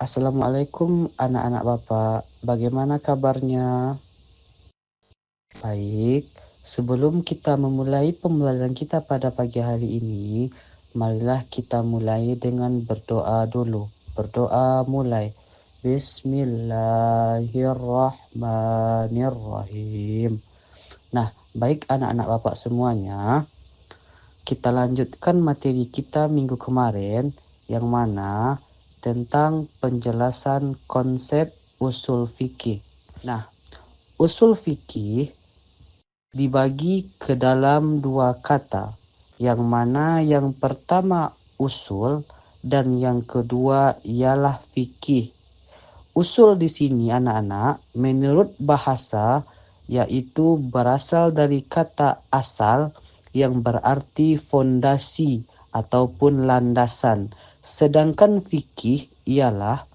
Assalamualaikum anak-anak Bapak, bagaimana kabarnya? Baik, sebelum kita memulai pembelajaran kita pada pagi hari ini, marilah kita mulai dengan berdoa dulu. Berdoa mulai. Bismillahirrahmanirrahim. Nah, baik anak-anak Bapak semuanya, kita lanjutkan materi kita minggu kemarin yang mana tentang penjelasan konsep usul fikih. Nah, usul fikih dibagi ke dalam dua kata, yang mana yang pertama usul dan yang kedua ialah fikih. Usul di sini anak-anak menurut bahasa yaitu berasal dari kata asal yang berarti fondasi ataupun landasan. Sedangkan fikih ialah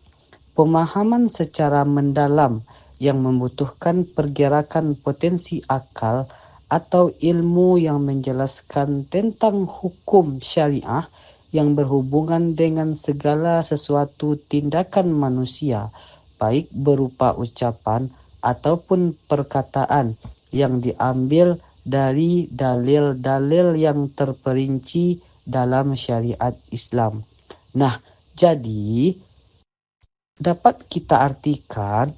pemahaman secara mendalam yang membutuhkan pergerakan potensi akal atau ilmu yang menjelaskan tentang hukum syariah yang berhubungan dengan segala sesuatu tindakan manusia, baik berupa ucapan ataupun perkataan yang diambil dari dalil-dalil yang terperinci dalam syariat Islam. Nah, jadi dapat kita artikan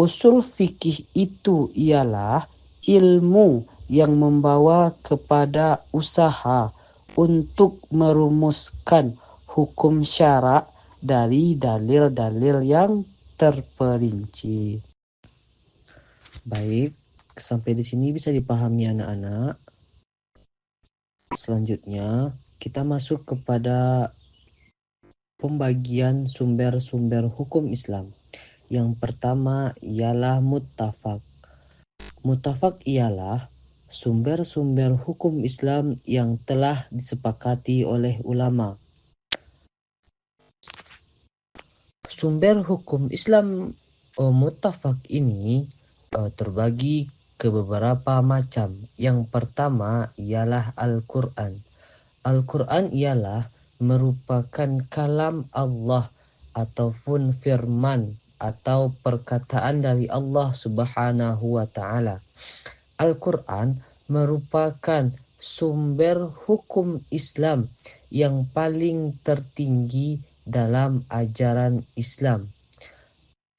usul fikih itu ialah ilmu yang membawa kepada usaha untuk merumuskan hukum syarak dari dalil-dalil yang terperinci. Baik, sampai di sini bisa dipahami anak-anak. Selanjutnya, kita masuk kepada pembagian sumber-sumber hukum Islam. Yang pertama ialah muttafaq. Muttafaq ialah sumber-sumber hukum Islam yang telah disepakati oleh ulama. Sumber hukum Islam muttafaq ini terbagi ke beberapa macam. Yang pertama ialah Al-Quran. Al-Quran ialah merupakan kalam Allah ataupun firman atau perkataan dari Allah Subhanahu wa taala. Al-Quran merupakan sumber hukum Islam yang paling tertinggi dalam ajaran Islam.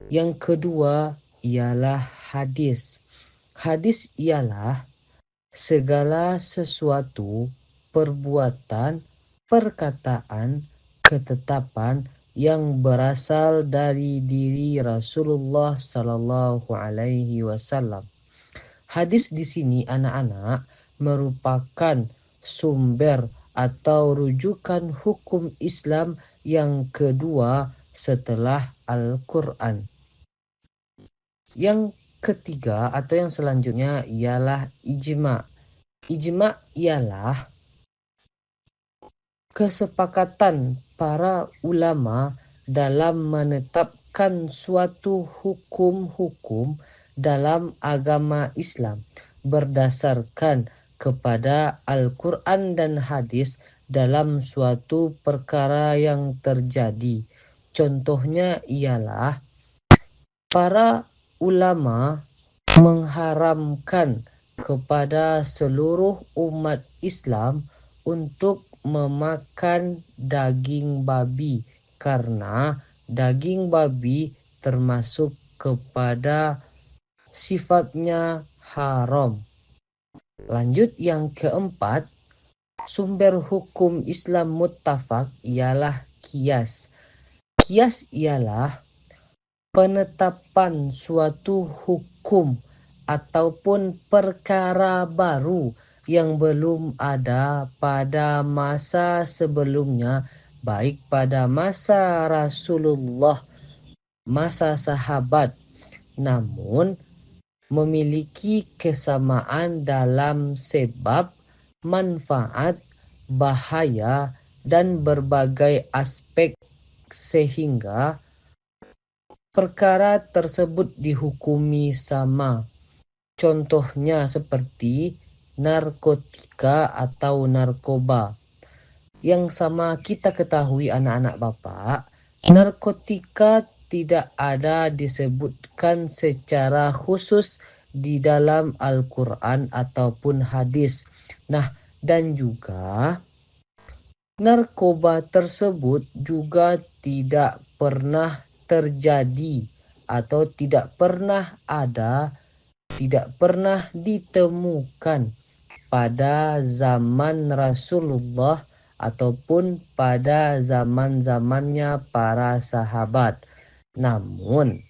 Yang kedua ialah hadis. Hadis ialah segala sesuatu, perbuatan, perkataan, ketetapan yang berasal dari diri Rasulullah Sallallahu Alaihi Wasallam. Hadis di sini anak-anak merupakan sumber atau rujukan hukum Islam yang kedua setelah Al-Quran. Yang ketiga atau yang selanjutnya ialah ijma. Ijma ialah kesepakatan para ulama dalam menetapkan suatu hukum-hukum dalam agama Islam berdasarkan kepada Al-Quran dan hadis dalam suatu perkara yang terjadi. Contohnya ialah para ulama mengharamkan kepada seluruh umat Islam untuk memakan daging babi karena daging babi termasuk kepada sifatnya haram. Lanjut yang keempat, sumber hukum Islam muttafaq ialah qiyas. Qiyas ialah penetapan suatu hukum ataupun perkara baru yang belum ada pada masa sebelumnya, baik pada masa Rasulullah, masa sahabat, namun memiliki kesamaan dalam sebab, manfaat, bahaya, dan berbagai aspek sehingga perkara tersebut dihukumi sama. Contohnya seperti narkotika atau narkoba. Yang sama kita ketahui anak-anak Bapak, narkotika tidak ada disebutkan secara khusus di dalam Al-Quran ataupun hadis. Nah, dan juga narkoba tersebut juga tidak pernah terjadi atau tidak pernah ada, tidak pernah ditemukan pada zaman Rasulullah ataupun pada zaman-zamannya para sahabat. Namun,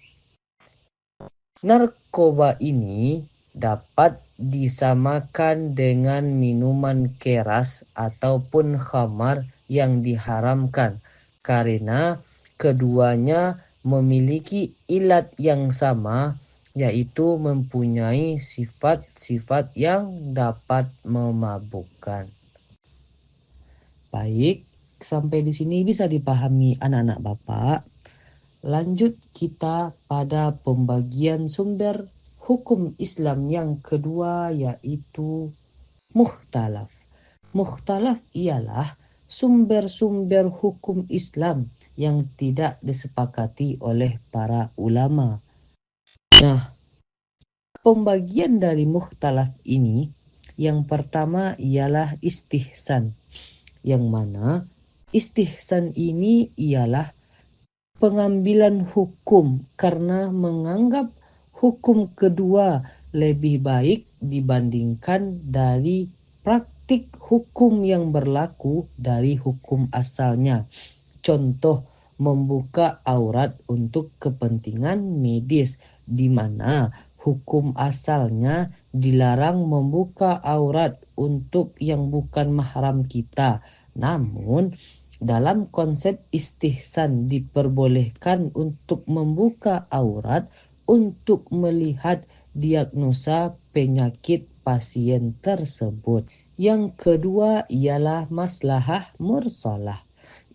narkoba ini dapat disamakan dengan minuman keras ataupun khamar yang diharamkan karena keduanya memiliki ilat yang sama, yaitu mempunyai sifat-sifat yang dapat memabukkan. Baik, sampai di sini bisa dipahami anak-anak Bapak. Lanjut kita pada pembagian sumber hukum Islam yang kedua, yaitu mukhtalaf. Mukhtalaf ialah sumber-sumber hukum Islam yang tidak disepakati oleh para ulama. Nah, pembagian dari mukhtalaf ini yang pertama ialah istihsan, yang mana istihsan ini ialah pengambilan hukum karena menganggap hukum kedua lebih baik dibandingkan dari praktik hukum yang berlaku dari hukum asalnya. Contoh, membuka aurat untuk kepentingan medis, di mana hukum asalnya dilarang membuka aurat untuk yang bukan mahram kita. Namun, dalam konsep istihsan diperbolehkan untuk membuka aurat untuk melihat diagnosa penyakit pasien tersebut. Yang kedua ialah maslahah mursalah,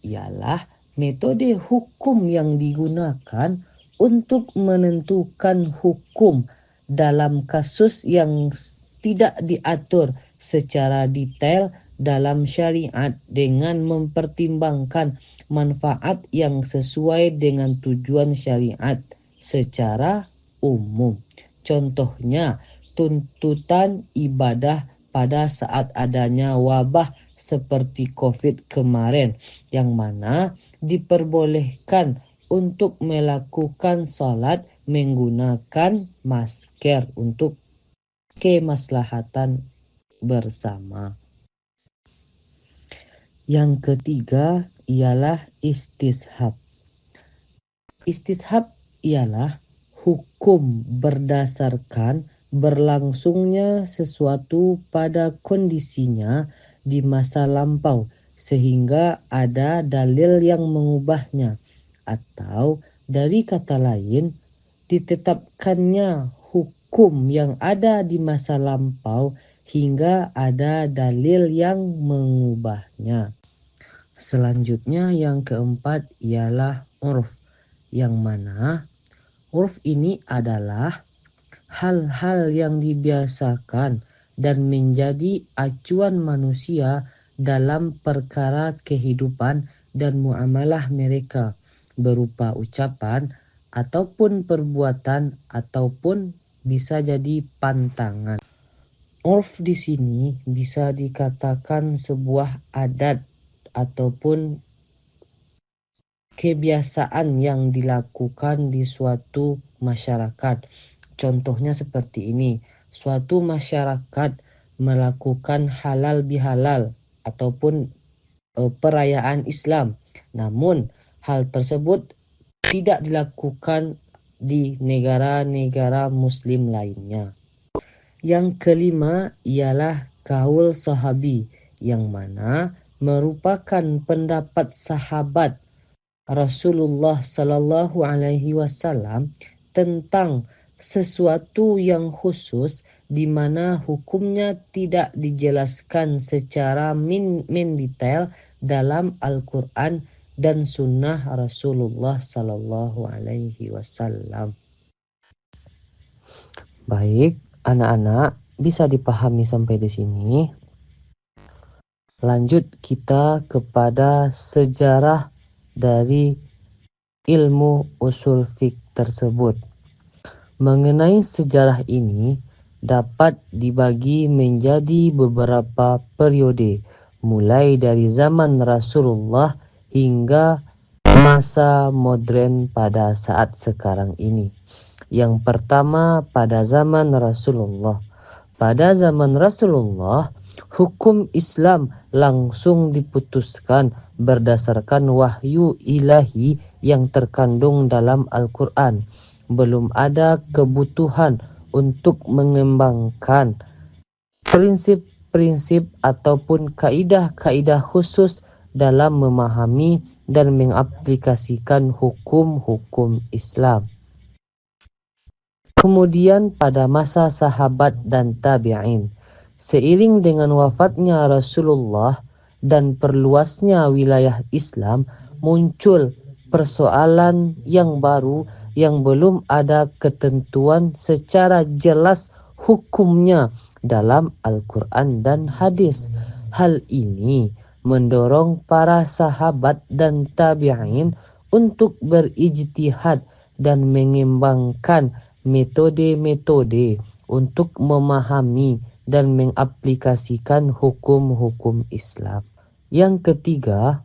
ialah metode hukum yang digunakan untuk menentukan hukum dalam kasus yang tidak diatur secara detail dalam syariat dengan mempertimbangkan manfaat yang sesuai dengan tujuan syariat secara umum. Contohnya, tuntutan ibadah pada saat adanya wabah seperti COVID kemarin, yang mana diperbolehkan untuk melakukan salat menggunakan masker untuk kemaslahatan bersama. Yang ketiga ialah istishab. Istishab ialah hukum berdasarkan berlangsungnya sesuatu pada kondisinya di masa lampau sehingga ada dalil yang mengubahnya, atau dari kata lain ditetapkannya hukum yang ada di masa lampau hingga ada dalil yang mengubahnya. Selanjutnya yang keempat ialah urf, yang mana urf ini adalah hal-hal yang dibiasakan dan menjadi acuan manusia dalam perkara kehidupan dan muamalah mereka, berupa ucapan ataupun perbuatan ataupun bisa jadi pantangan. Urf di sini bisa dikatakan sebuah adat ataupun kebiasaan yang dilakukan di suatu masyarakat. Contohnya seperti ini, suatu masyarakat melakukan halal bihalal ataupun perayaan Islam. Namun hal tersebut tidak dilakukan di negara-negara muslim lainnya. Yang kelima ialah kaul sahabi, yang mana merupakan pendapat sahabat Rasulullah Sallallahu Alaihi Wasallam tentang sesuatu yang khusus di mana hukumnya tidak dijelaskan secara mendetail dalam Al-Quran dan Sunnah Rasulullah Sallallahu Alaihi Wasallam. Baik, anak-anak bisa dipahami sampai di sini. Lanjut kita kepada sejarah dari ilmu usul fiqh tersebut. Mengenai sejarah ini dapat dibagi menjadi beberapa periode, mulai dari zaman Rasulullah hingga masa modern pada saat sekarang ini. Yang pertama, pada zaman Rasulullah. Pada zaman Rasulullah, hukum Islam langsung diputuskan berdasarkan wahyu ilahi yang terkandung dalam Al-Quran. Belum ada kebutuhan untuk mengembangkan prinsip-prinsip ataupun kaidah-kaidah khusus dalam memahami dan mengaplikasikan hukum-hukum Islam. Kemudian pada masa sahabat dan tabi'in, seiring dengan wafatnya Rasulullah dan perluasnya wilayah Islam, muncul persoalan yang baru yang belum ada ketentuan secara jelas hukumnya dalam Al-Quran dan hadis. Hal ini mendorong para sahabat dan tabi'in untuk berijtihad dan mengembangkan metode-metode untuk memahami dan mengaplikasikan hukum-hukum Islam. Yang ketiga,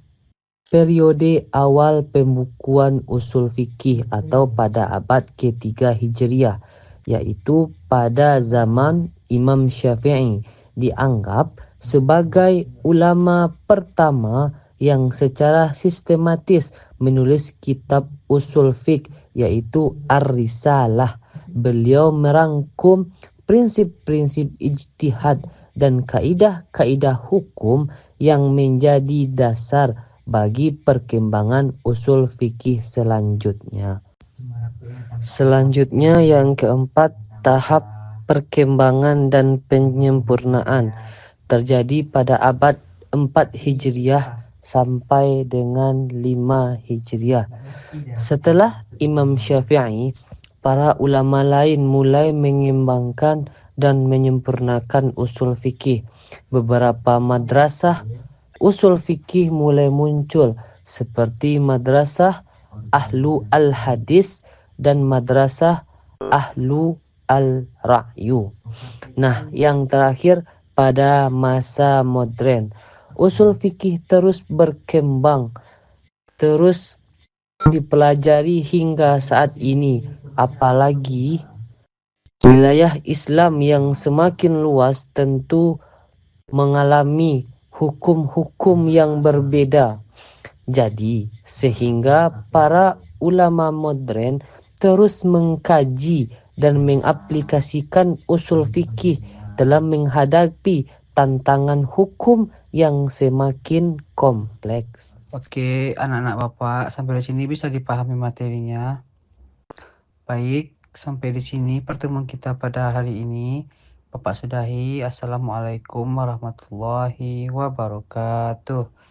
periode awal pembukuan usul fikih atau pada abad ke-3 Hijriah, yaitu pada zaman Imam Syafi'i, dianggap sebagai ulama pertama yang secara sistematis menulis kitab usul fikih, yaitu Ar-Risalah. Beliau merangkum prinsip-prinsip ijtihad dan kaidah-kaidah hukum yang menjadi dasar bagi perkembangan usul fikih selanjutnya. Selanjutnya yang keempat, tahap perkembangan dan penyempurnaan terjadi pada abad 4 Hijriah sampai dengan 5 Hijriah. Setelah Imam Syafi'i, para ulama lain mulai mengembangkan dan menyempurnakan usul fikih. Beberapa madrasah usul fikih mulai muncul seperti madrasah Ahlu al-Hadis dan madrasah Ahlu al-Ra'yu. Nah, yang terakhir pada masa modern, usul fikih terus berkembang, terus dipelajari hingga saat ini. Apalagi wilayah Islam yang semakin luas tentu mengalami hukum-hukum yang berbeda. Jadi, sehingga para ulama modern terus mengkaji dan mengaplikasikan usul fikih dalam menghadapi tantangan hukum yang semakin kompleks. Oke, anak-anak Bapak, sampai di sini bisa dipahami materinya. Baik, sampai di sini pertemuan kita pada hari ini. Bapak sudahi. Assalamualaikum warahmatullahi wabarakatuh.